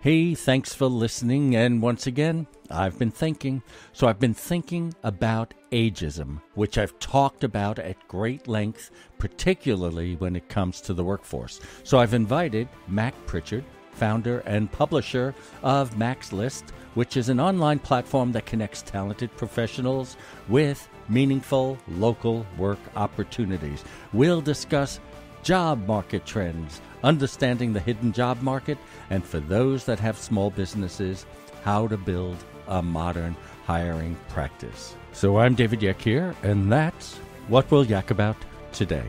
Hey, thanks for listening. And once again, I've been thinking. So I've been thinking about ageism, which I've talked about at great length, particularly when it comes to the workforce. So I've invited Mac Prichard, founder and publisher of Mac's List, which is an online platform that connects talented professionals with meaningful local work opportunities. We'll discuss job market trends, understanding the hidden job market, and for those that have small businesses, how to build a modern hiring practice. So I'm David Yakir, and that's what we'll yak about today.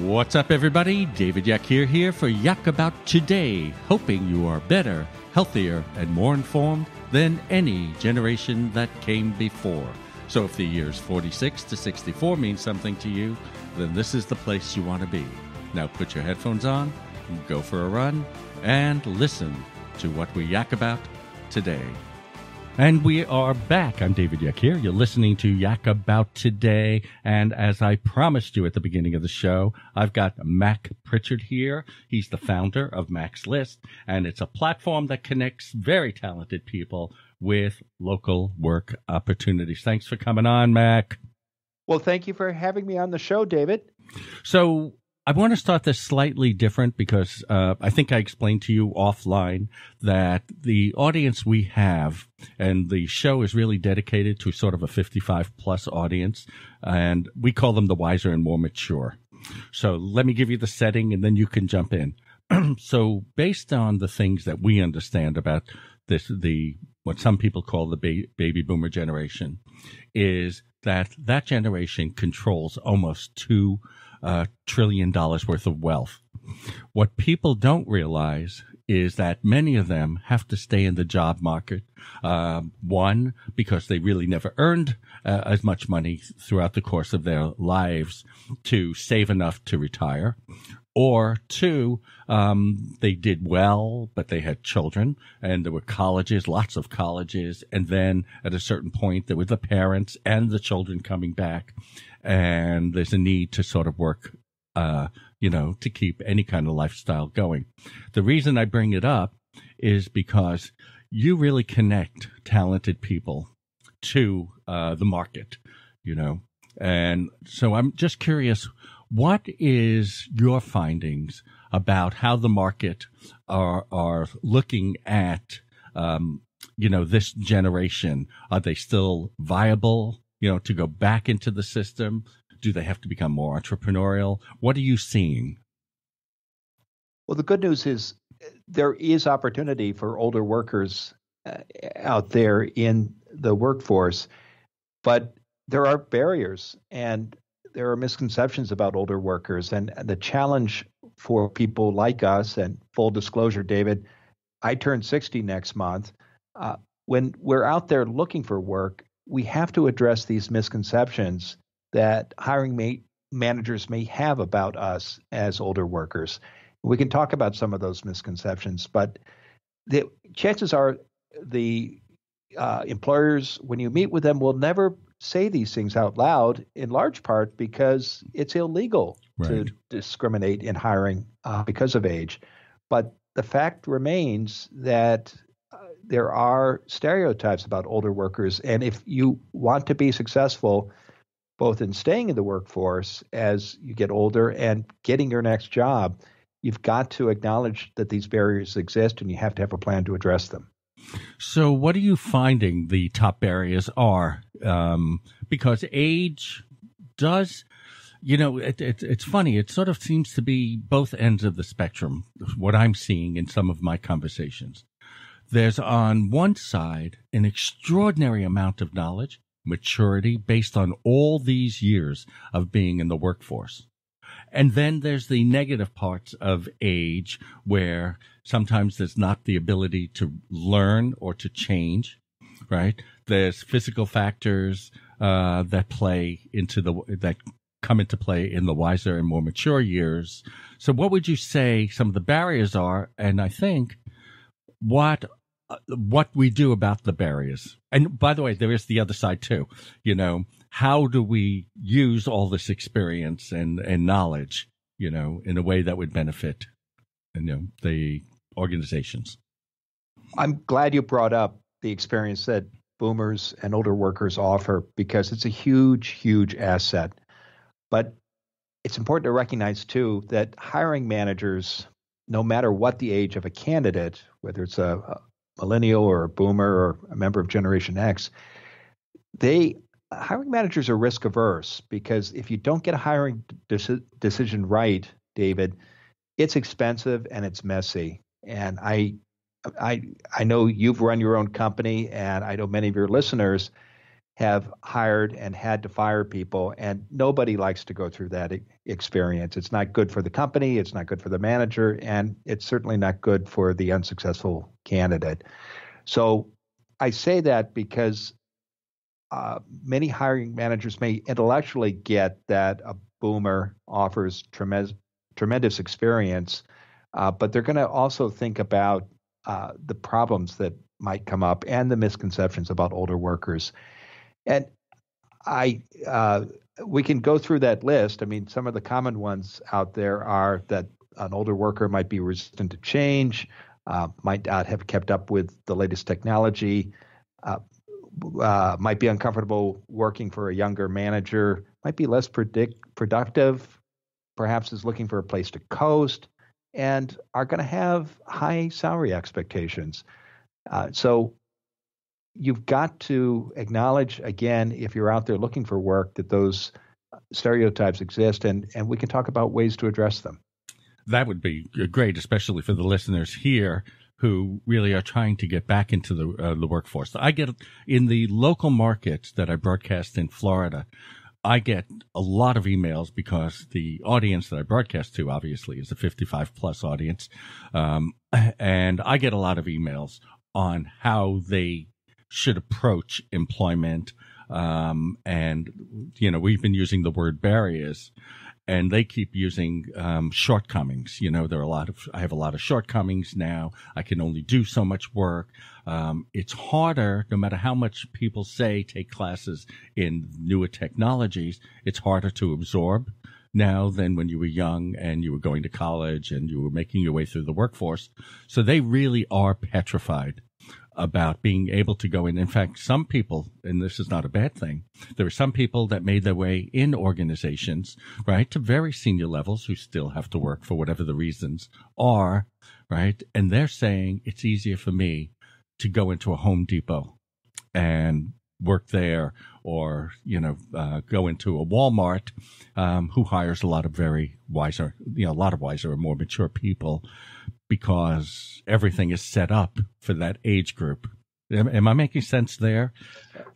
What's up, everybody? David Yakir here for Yak About Today, hoping you are better, healthier, and more informed than any generation that came before. So if the years 46 to 64 mean something to you, then this is the place you want to be. Now put your headphones on, go for a run, and listen to what we yak about today. And we are back. I'm David Yakir. You're listening to Yak About Today. And as I promised you at the beginning of the show, I've got Mac Prichard here. He's the founder of Mac's List, and it's a platform that connects very talented people with local work opportunities. Thanks for coming on, Mac. Well, thank you for having me on the show, David. So I want to start this slightly different because I think I explained to you offline that the audience we have and the show is really dedicated to sort of a 55-plus audience, and we call them the wiser and more mature. So let me give you the setting, and then you can jump in. So based on the things that we understand about this, what some people call the baby boomer generation, is that generation controls almost $2 trillion worth of wealth. What people don't realize is that many of them have to stay in the job market. One, because they really never earned as much money throughout the course of their lives to save enough to retire. Or two, they did well, but they had children, and there were colleges, lots of colleges. And then at a certain point, there were the parents and the children coming back. And there's a need to sort of work, to keep any kind of lifestyle going. The reason I bring it up is because you really connect talented people to the market, And so I'm just curious, what is your findings about how the market are looking at, this generation? Are they still viable, to go back into the system? Do they have to become more entrepreneurial? What are you seeing? Well, the good news is there is opportunity for older workers out there in the workforce, but there are barriers and there are misconceptions about older workers. And the challenge for people like us, and full disclosure, David, I turn 60 next month. When we're out there looking for work, we have to address these misconceptions that hiring managers may have about us as older workers. We can talk about some of those misconceptions, but the chances are the employers, when you meet with them, will never say these things out loud, in large part because it's illegal to discriminate in hiring because of age. But the fact remains that there are stereotypes about older workers. And if you want to be successful, both in staying in the workforce as you get older and getting your next job, you've got to acknowledge that these barriers exist and you have to have a plan to address them. So what are you finding the top barriers are? Because age does, it's funny. It sort of seems to be both ends of the spectrum, what I'm seeing in some of my conversations. There's on one side an extraordinary amount of knowledge, maturity based on all these years of being in the workforce. And then there's the negative parts of age where sometimes there's not the ability to learn or to change, right? There's physical factors that come into play in the wiser and more mature years. So what would you say some of the barriers are? And I think what what we do about the barriers. And by the way, there is the other side too. How do we use all this experience and knowledge, in a way that would benefit, the organizations? I'm glad you brought up the experience that boomers and older workers offer, because it's a huge, huge asset. But it's important to recognize, too, that hiring managers, no matter what the age of a candidate, whether it's a millennial or a boomer or a member of Generation X, hiring managers are risk averse, because if you don't get a hiring decision right, David, it's expensive and it's messy. And I know you've run your own company, and I know many of your listeners have hired and had to fire people, and nobody likes to go through that experience. It's not good for the company, it's not good for the manager, and it's certainly not good for the unsuccessful candidate. So I say that because many hiring managers may intellectually get that a boomer offers tremendous experience, but they're going to also think about the problems that might come up and the misconceptions about older workers. And we can go through that list. I mean, some of the common ones out there are that an older worker might be resistant to change, might not have kept up with the latest technology, might be uncomfortable working for a younger manager, might be less productive, perhaps is looking for a place to coast, and are going to have high salary expectations. So you've got to acknowledge, again, if you're out there looking for work, that those stereotypes exist, and we can talk about ways to address them. That would be great, especially for the listeners here who really are trying to get back into the workforce. I get in the local markets that I broadcast in Florida, I get a lot of emails because the audience that I broadcast to obviously is a 55 plus audience. And I get a lot of emails on how they should approach employment. And, we've been using the word barriers, and they keep using shortcomings. I have a lot of shortcomings now. I can only do so much work. It's harder, no matter how much people say take classes in newer technologies, it's harder to absorb now than when you were young and you were going to college and you were making your way through the workforce. So they really are petrified about being able to go in. In fact, some people, and this is not a bad thing, there are some people that made their way in organizations, right, to very senior levels who still have to work for whatever the reasons are, right? And they're saying it's easier for me to go into a Home Depot and work there, or, go into a Walmart, who hires a lot of wiser and more mature people, because everything is set up for that age group. Am I making sense there?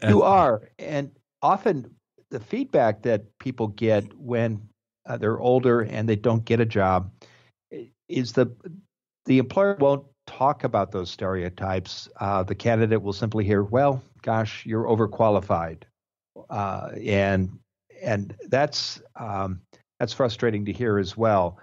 You are. And often the feedback that people get when they're older and they don't get a job is the employer won't talk about those stereotypes. The candidate will simply hear, well, gosh, you're overqualified. And that's frustrating to hear as well.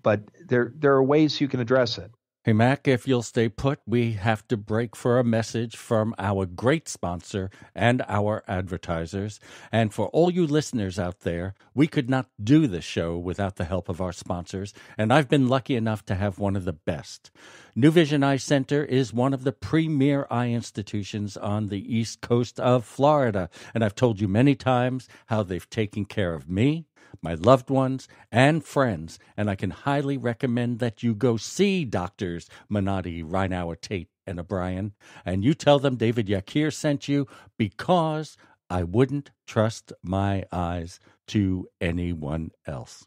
But there are ways you can address it. Hey, Mac, if you'll stay put, we have to break for a message from our great sponsor and our advertisers. And for all you listeners out there, we could not do this show without the help of our sponsors, and I've been lucky enough to have one of the best. New Vision Eye Center is one of the premier eye institutions on the east coast of Florida, and I've told you many times how they've taken care of me, my loved ones, and friends, and I can highly recommend that you go see Doctors Minotti, Reinauer, Tate, and O'Brien, and you tell them David Yakir sent you, because I wouldn't trust my eyes to anyone else.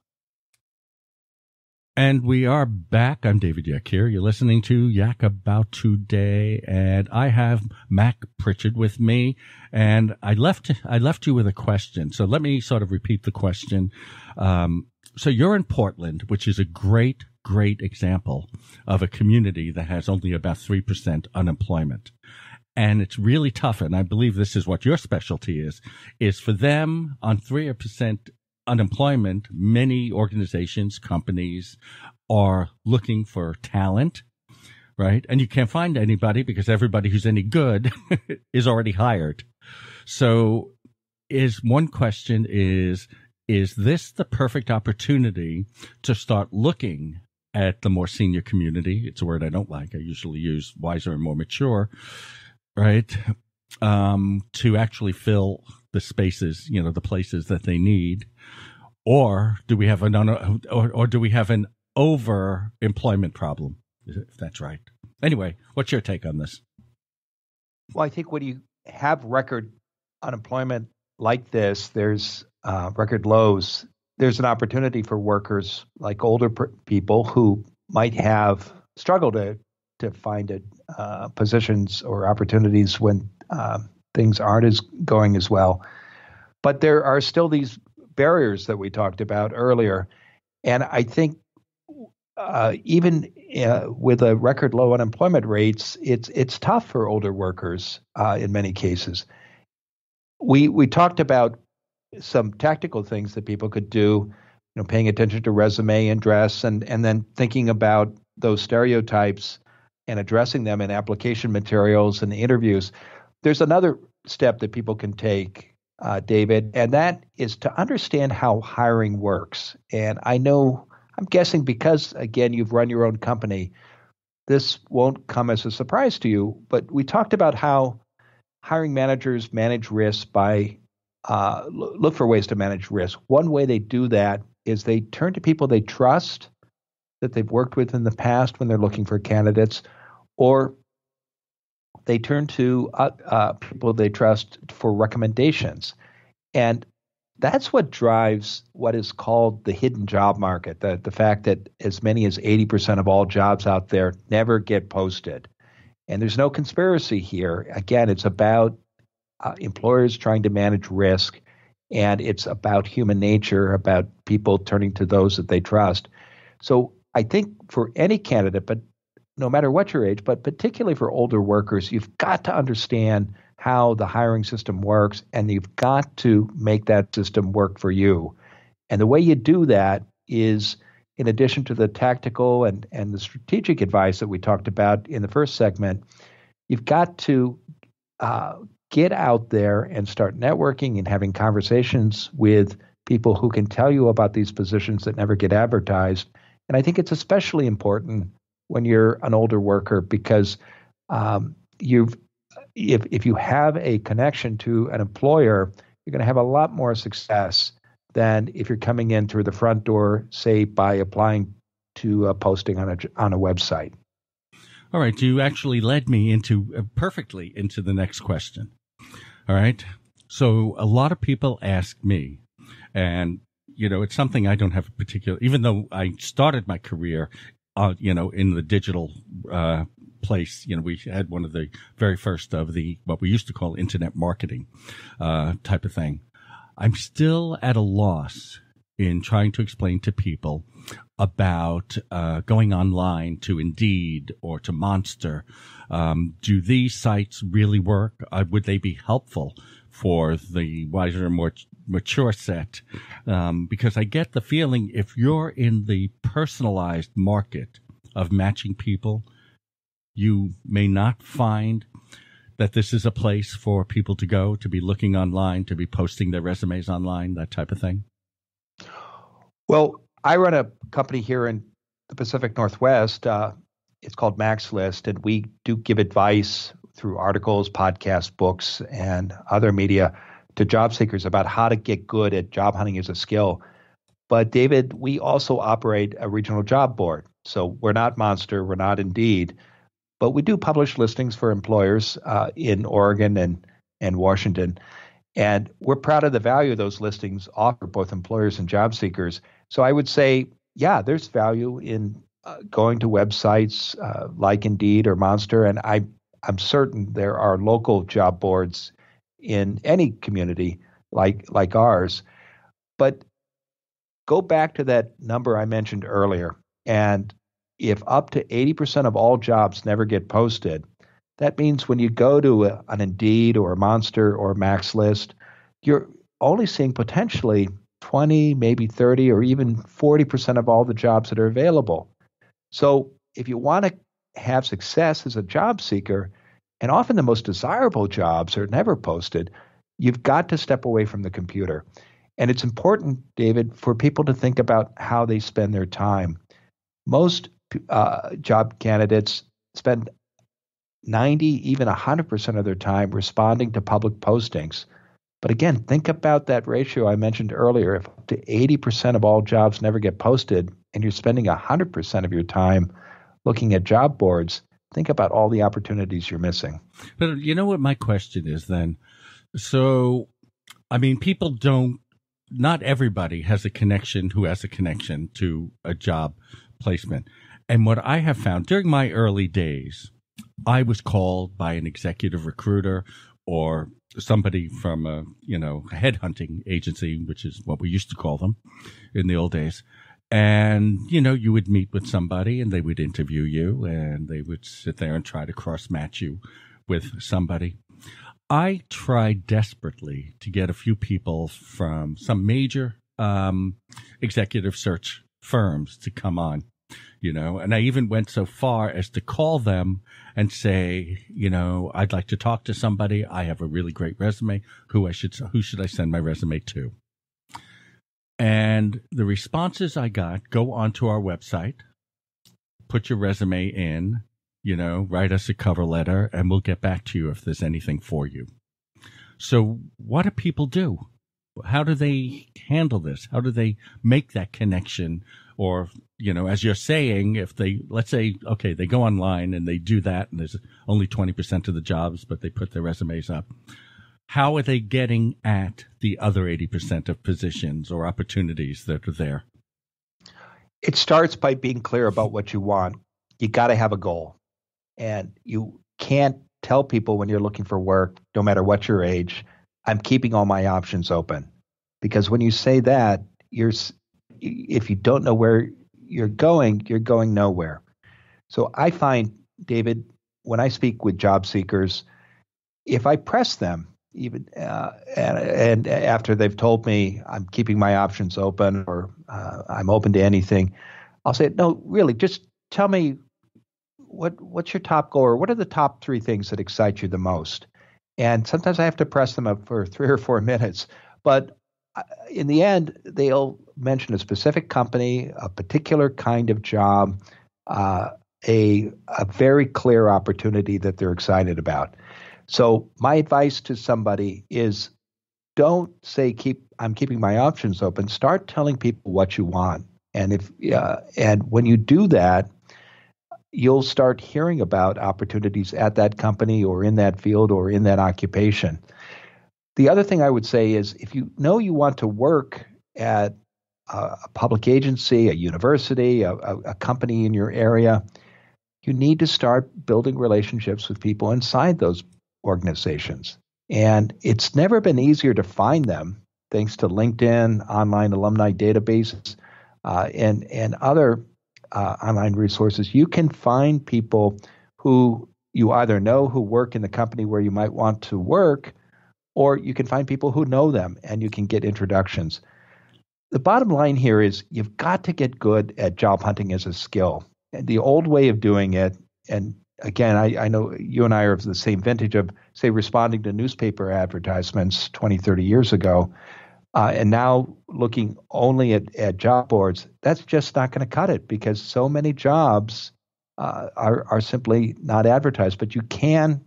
And we are back. I'm David Yakir. You're listening to Yak About Today, and I have Mac Prichard with me. And I left you with a question. So let me sort of repeat the question. So you're in Portland, which is a great example of a community that has only about 3% unemployment. And it's really tough. And I believe this is what your specialty is for them on 3% unemployment. Many organizations, companies are looking for talent, right? And you can't find anybody because everybody who's any good is already hired. So one question is this the perfect opportunity to start looking at the more senior community? It's a word I don't like. I usually use wiser and more mature, right? To actually fill the spaces, the places that they need. Or do we have or do we have an over employment problem? If that's right. Anyway, what's your take on this? Well, I think when you have record unemployment like this, there's record lows. There's an opportunity for workers like older people who might have struggled to find positions or opportunities when things aren't going as well. But there are still these barriers that we talked about earlier. And I think even with a record low unemployment rates, it's tough for older workers in many cases. We talked about some tactical things that people could do, paying attention to resume and dress, and then thinking about those stereotypes and addressing them in application materials and interviews. There's another step that people can take, David, and that is to understand how hiring works. And I'm guessing because, again, you've run your own company, this won't come as a surprise to you, but we talked about how hiring managers manage risk by look for ways to manage risk. One way they do that is they turn to people they trust that they've worked with in the past when they're looking for candidates, or they turn to people they trust for recommendations. And that's what drives what is called the hidden job market, the fact that as many as 80% of all jobs out there never get posted. And there's no conspiracy here. Again, it's about employers trying to manage risk, and it's about human nature, about people turning to those that they trust. So I think for any candidate, but no matter what your age, but particularly for older workers, you've got to understand how the hiring system works, and you've got to make that system work for you. And the way you do that is, in addition to the tactical and the strategic advice that we talked about in the first segment, you've got to get out there and start networking and having conversations with people who can tell you about these positions that never get advertised. And I think it's especially important when you're an older worker because if you have a connection to an employer, you're going to have a lot more success than if you're coming in through the front door, say by applying to a posting on a website. All right, you actually led me perfectly into the next question. All right, so a lot of people ask me, and it's something I don't have a particular. Even though I started my career, in the digital place, we had one of the very first of what we used to call internet marketing type of thing. I'm still at a loss in trying to explain to people about going online to Indeed or to Monster. Do these sites really work? Would they be helpful for the wiser and more mature set? Because I get the feeling if you're in the personalized market of matching people, you may not find that this is a place for people to go, to be looking online, to be posting their resumes online, that type of thing. Well, I run a company here in the Pacific Northwest. It's called Mac's List, and we do give advice through articles, podcasts, books, and other media to job seekers about how to get good at job hunting as a skill. But David, we also operate a regional job board. So we're not Monster, we're not Indeed, but we do publish listings for employers in Oregon and Washington. And we're proud of the value those listings offer both employers and job seekers. So I would say, yeah, there's value in going to websites like Indeed or Monster. And I'm certain there are local job boards in any community like ours. But go back to that number I mentioned earlier. And if up to 80% of all jobs never get posted, that means when you go to an Indeed or a Monster or a Mac's List, you're only seeing potentially 20, maybe 30, or even 40% of all the jobs that are available. So if you want to have success as a job seeker, and often the most desirable jobs are never posted, you've got to step away from the computer. And it's important, David, for people to think about how they spend their time. Most job candidates spend 90, even 100% of their time responding to public postings. But again, think about that ratio I mentioned earlier. If up to 80% of all jobs never get posted and you're spending 100% of your time looking at job boards, think about all the opportunities you're missing. But you know what my question is then? So, I mean, not everybody has a connection who has a connection to a job placement. And what I have found during my early days, I was called by an executive recruiter or somebody from a headhunting agency, which is what we used to call them in the old days. And, you would meet with somebody and they would interview you and they would sit there and try to cross match you with somebody. I tried desperately to get a few people from some major executive search firms to come on, and I even went so far as to call them and say, I'd like to talk to somebody. I have a really great resume. Who should I send my resume to? And the responses I got: go onto our website, put your resume in, write us a cover letter, and we'll get back to you if there's anything for you. So what do people do? How do they handle this? How do they make that connection? Or, as you're saying, if let's say, okay, they go online and they do that and there's only 20% of the jobs, but they put their resumes up. How are they getting at the other 80% of positions or opportunities that are there? It starts by being clear about what you want. You got to have a goal. And you can't tell people when you're looking for work, no matter what your age, I'm keeping all my options open. Because when you say that, if you don't know where you're going nowhere. So I find, David, when I speak with job seekers, if I press them, even and after they've told me I'm keeping my options open or I'm open to anything, I'll say, no, really, just tell me what's your top goal, or what are the top 3 things that excite you the most? And sometimes I have to press them up for 3 or 4 minutes, but in the end, they'll mention a specific company, a particular kind of job, a very clear opportunity that they're excited about. So my advice to somebody is, don't say I'm keeping my options open. Start telling people what you want, and when you do that, you'll start hearing about opportunities at that company or in that field or in that occupation. The other thing I would say is, if you know you want to work at a public agency, a university, a company in your area, you need to start building relationships with people inside those organizations. And it's never been easier to find them, thanks to LinkedIn, online alumni databases, and other online resources. You can find people who you either know who work in the company where you might want to work, or you can find people who know them and you can get introductions. The bottom line here is you've got to get good at job hunting as a skill. And the old way of doing it, and again, I know you and I are of the same vintage of, say, responding to newspaper advertisements 20, 30 years ago, and now looking only at job boards, that's just not going to cut it, because so many jobs are simply not advertised. But you can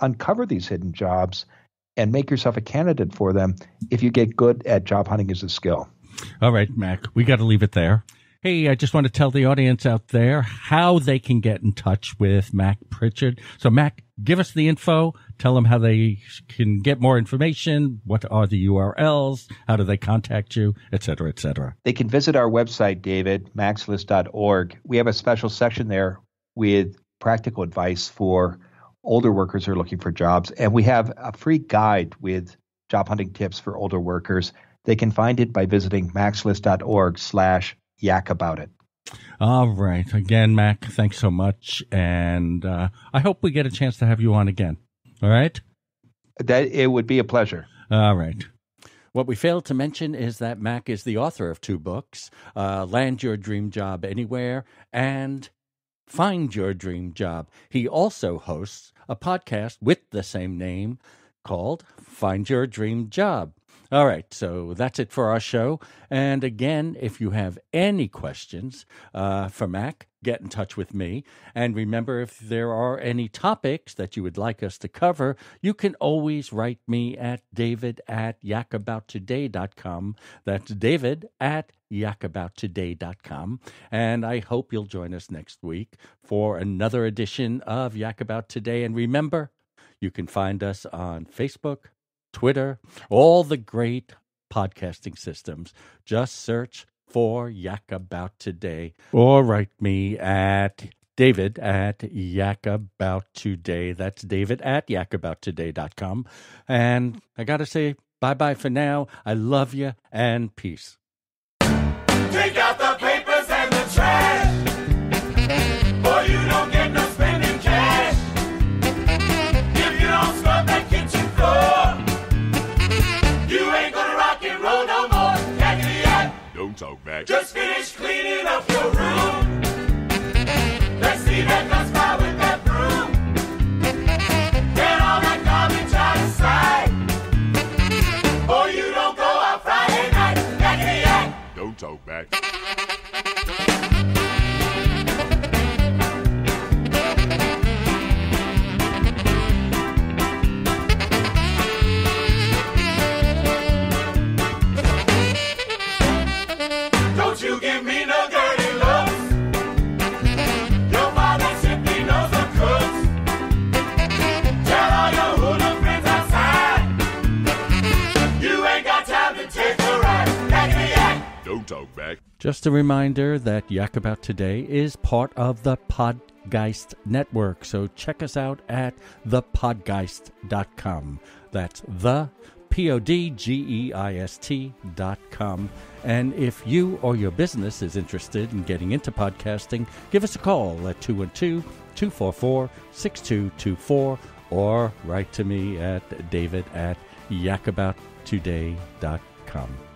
uncover these hidden jobs and make yourself a candidate for them if you get good at job hunting as a skill. All right, Mac, we got to leave it there. Hey, I just want to tell the audience out there how they can get in touch with Mac Prichard. So, Mac, give us the info. Tell them how they can get more information. What are the URLs? How do they contact you, et cetera, et cetera? They can visit our website, David, maxlist.org. We have a special section there with practical advice for older workers who are looking for jobs. And we have a free guide with job hunting tips for older workers. They can find it by visiting maxlist.org/yak about it. All right. Again, Mac, thanks so much. And I hope we get a chance to have you on again. All right? It would be a pleasure. All right. What we failed to mention is that Mac is the author of 2 books, Land Your Dream Job Anywhere and Find Your Dream Job. He also hosts a podcast with the same name called Find Your Dream Job. All right, so that's it for our show. And again, if you have any questions for Mac, get in touch with me. And remember, if there are any topics that you would like us to cover, you can always write me at david@yakabouttoday.com. That's david@yakabouttoday.com. And I hope you'll join us next week for another edition of Yak About Today. And remember, you can find us on Facebook, Twitter, all the great podcasting systems. Just search for Yak About Today or write me at david@yakabouttoday. That's david@yakabouttoday.com. And I got to say bye-bye for now. I love you and peace. Take out the papers and the trash, or you don't get no spending cash. If you don't scrub that kitchen floor, you ain't gonna rock and roll no more. Yakety yak. Don't talk back. Just finish cleaning up your room. Let's see that dust fly with that broom. Get all that garbage outside, or you don't go out Friday night. Yakety yak. Don't talk back. Don't you give me no dirty looks. Your father simply knows the cooks. Tell all your hula friends outside, you ain't got time to take a ride. Yakety yak. Don't talk back. Just a reminder that Yak About Today is part of the Podgeist Network, so check us out at thepodgeist.com. That's the PODGEIST.com. And if you or your business is interested in getting into podcasting, give us a call at 212-244-6224 or write to me at david@yakabouttoday.com.